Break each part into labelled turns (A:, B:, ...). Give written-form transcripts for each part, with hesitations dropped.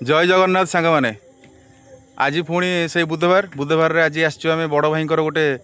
A: जय जगन्नाथ सांग माने आज पुणी से बुधवार बुधवार रे आज आसचु आम बड़ भाई गोटे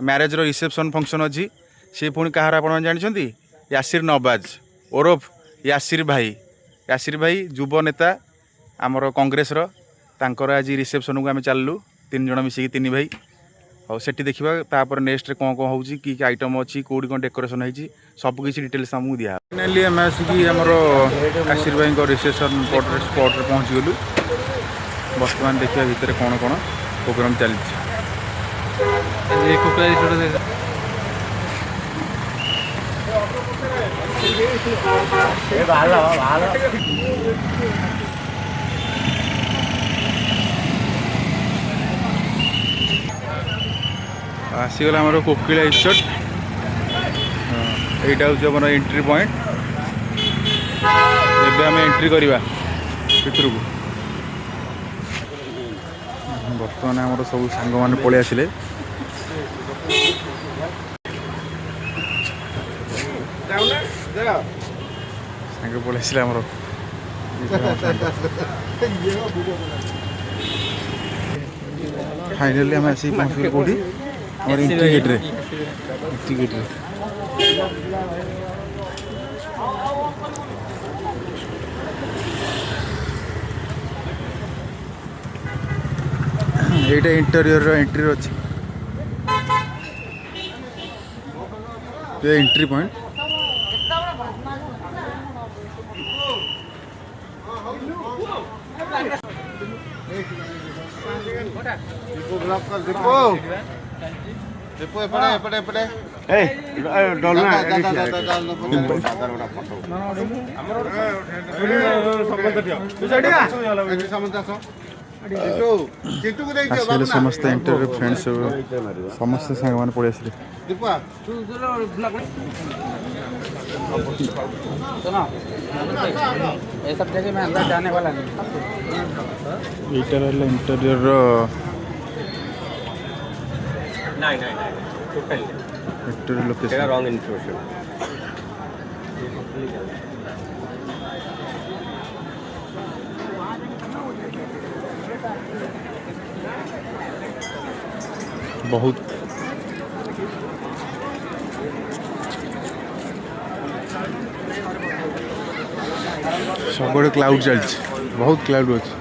A: मैरेज रिसेप्शन फंक्शन अच्छी सी पुणी कहार आप जानते यासिर नवाज ओरफ यासिर भाई युव नेता आमर कांग्रेस तांकर आज रिसेप्शन को आम चलू 3 जन मिसिकी 3 भाई और सेठी देखा नेक्स्ट कौन कौन हो कि आइटम अच्छी कौटी कौन डेकोरेशन होती सबकि डिटेल्स आमको दिया फाइनाली आम आसिकी आमर यासिर भाई रिसेप्शन स्पॉट पहुँची गलु बर्तमान देखिए भितर कौन कौन प्रोग्राम चलती आसीगला आमर कोकिला रिसोर्ट यहाँ हूँ एंट्री पॉइंट एबे आम एंट्री करवा भितर को बर्तमान आमर सब सांग मैंने पलि आसिले सांगे पलि आसिले आमर फाइनाली आम आसिक पहुँचल कौटी और एंट्री गेट रे एटा इंटेरियर एंट्री अच्छी एंट्री पॉइंट आसिले समस्त इंटरव्यू फ्रेंड्स समस्त सांग मैंने पड़े आसिले
B: ये सब जगह मैं अंदर जाने वाला नहीं।
A: इंटीरियर
C: नहीं totally
A: interior location
C: wrong information
A: बहुत सब क्लाउड चलती बहुत क्लाउड अच्छी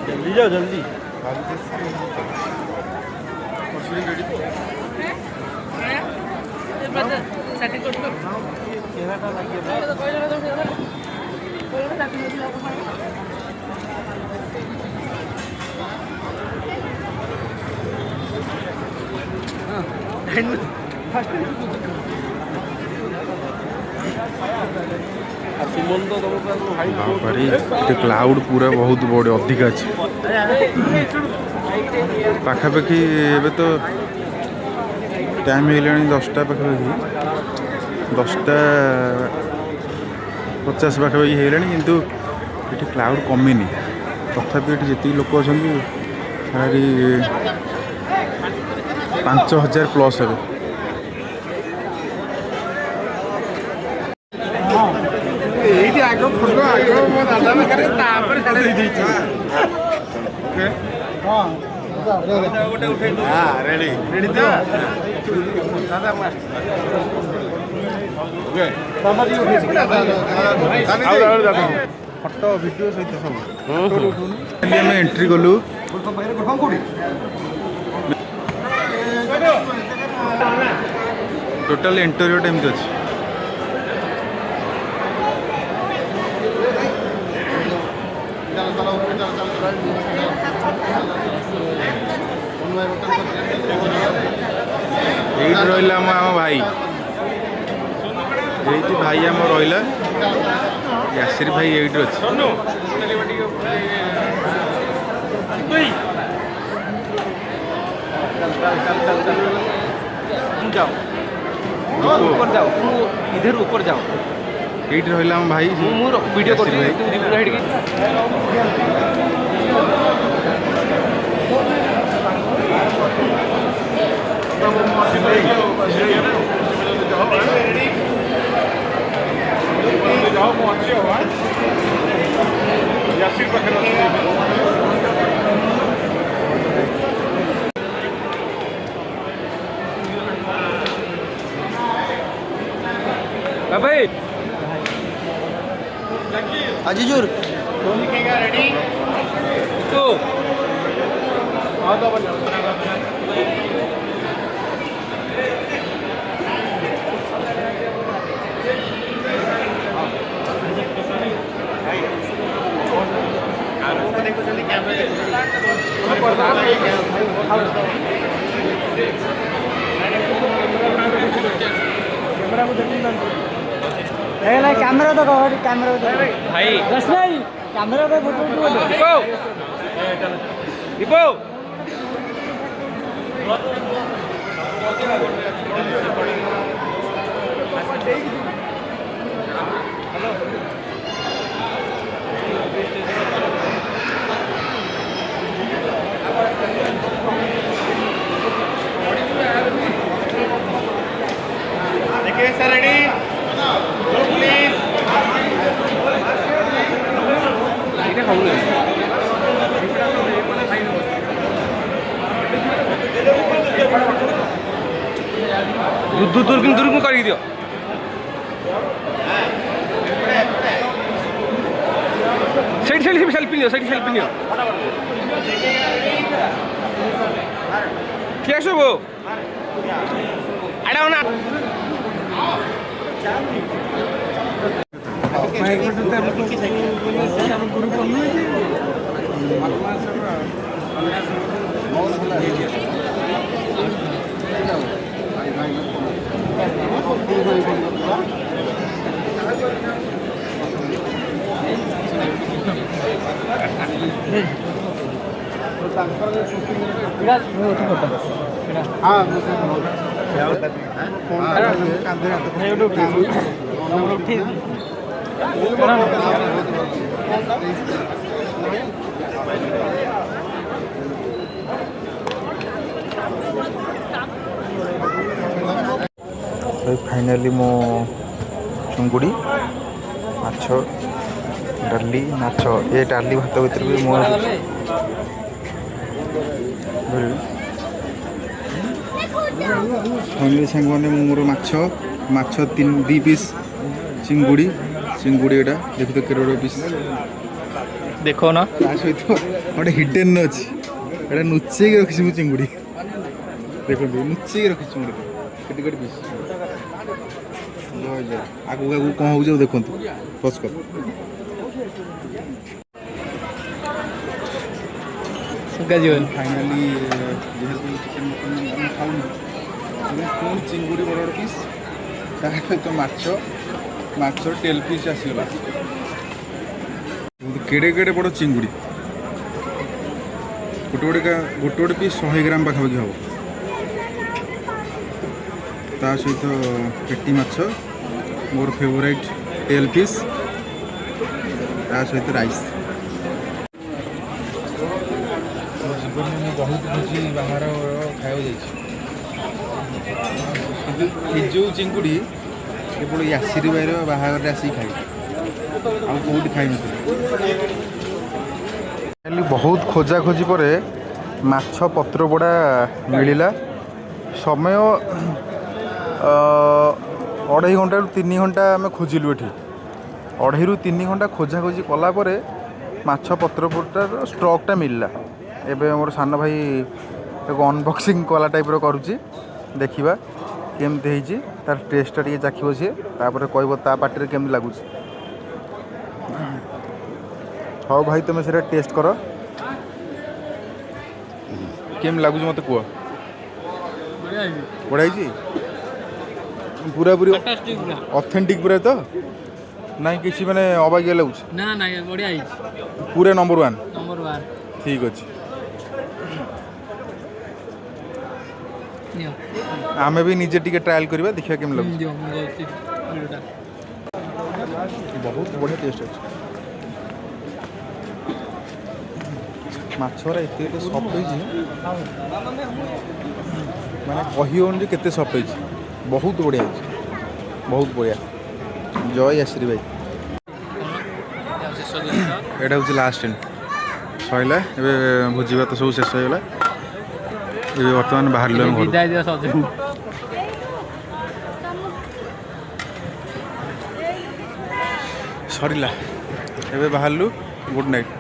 C: जल्दी जाओ जल्दी
A: क्लाउड पूरा बहुत बड़े अधिक अच्छे पाखापाखि ए तो टाइम है 10टा पाखापाखि 10:50 पाखापाखि है किंतु ये क्लाउड कमिनी तथापि ये जी लोक अच्छा सारी 5000 प्लस है फटो वीडियो सहित सब एंट्री गलु टोटल इंटीरियर एमती अच्छी रहा आम भाई ये भाई आम रहा यासिर भाई ये अच्छे
B: ऊपर जाओ इधर ऊपर जाओ
A: ये रहा भाई
B: वीडियो कर
D: अजीजुर कैमरा तो कैमरा
B: भाई
D: दस नहीं कैमरा पे फोटो
B: दीपो दीपो
A: देखिए सर रेडी प्लीज
B: এটা খাবো না দূরবীন করিয়ে দিও সেইটি সেলফি নিও ঠিক আছে গো আড়াও না
A: फाइनाली मो चुंगुड़ी माछ डाली माछ ये डाली भात भर भी मोर फाइनाली सांग मैंने मोर माछ तीन दी पीस चिंगुड़ी एटा देख तो केरे पीस
B: देखो ना
A: सहित गोटे हिडन अच्छी एटा नुचे रखी मु चिंगुड़ी देख नुचे रखी केटे केटे पीस आगू आगू कौन हो देखु पच कर फाइनाली जेहेतु चिकेन मटन खाऊन पुणी चिंगुड़ी बड़ बड़ पीस तो माछ टेल पीस आसगला केड़े केड़े बड़ चिंगुड़ी गोटे गोटे पीस 100 ग्राम पाखापाखि हम ता सहित पेटी माछ मोर फेवरेट टेल पीस ता सहित राइस जीवन में बहुत भोजी बाहर खाया जो चिंगुड़ी केवल यासिर भाईर बाहागर आसिक खाई आउटी खाई नी बहुत खोजा खोजी पर माछ पत्र पोड़ा मिलला समय 2.5 घंटा 3 घंटा आम खोजिलु ये 2.5 ରୁ 3 घंटा खोजा खोजी कलापर माछ पत्र पोटार स्टॉकटा मिलला एबे मोर सान भाई एक अनबॉक्सिंग कला टाइप रो करूची देखिबा केमते हेची तार टेस्टटा टिके चाखिबो सी तापर कहबो ता पार्टी रे केमते लागुची हाउ भाई तुम सेरा टेस्ट करो केम लागुची मते कुआ बढ़िया जी पूरा पूरी ऑथेंटिक पूरा तो नहीं किसी माने अबागिया लागुची
D: ना ना बढ़िया
A: पूरा नंबर 1 ठीक अच्छे आम भी निजे टिके ट्रायल करवा देखिए केम लगे बहुत बढ़िया टेस्ट अच्छे माछरा एत सफ्ट माने कही होनी केते सफ्ट बहुत बढ़िया बहुत बढ़िया जय आश्री भाई एटा हूँ लास्ट एंड सैला ए भोजी भात सब शेष होगा ये बर्तमान बाहर सरला ଏବେ ବାହାରିଲୁ। Good night.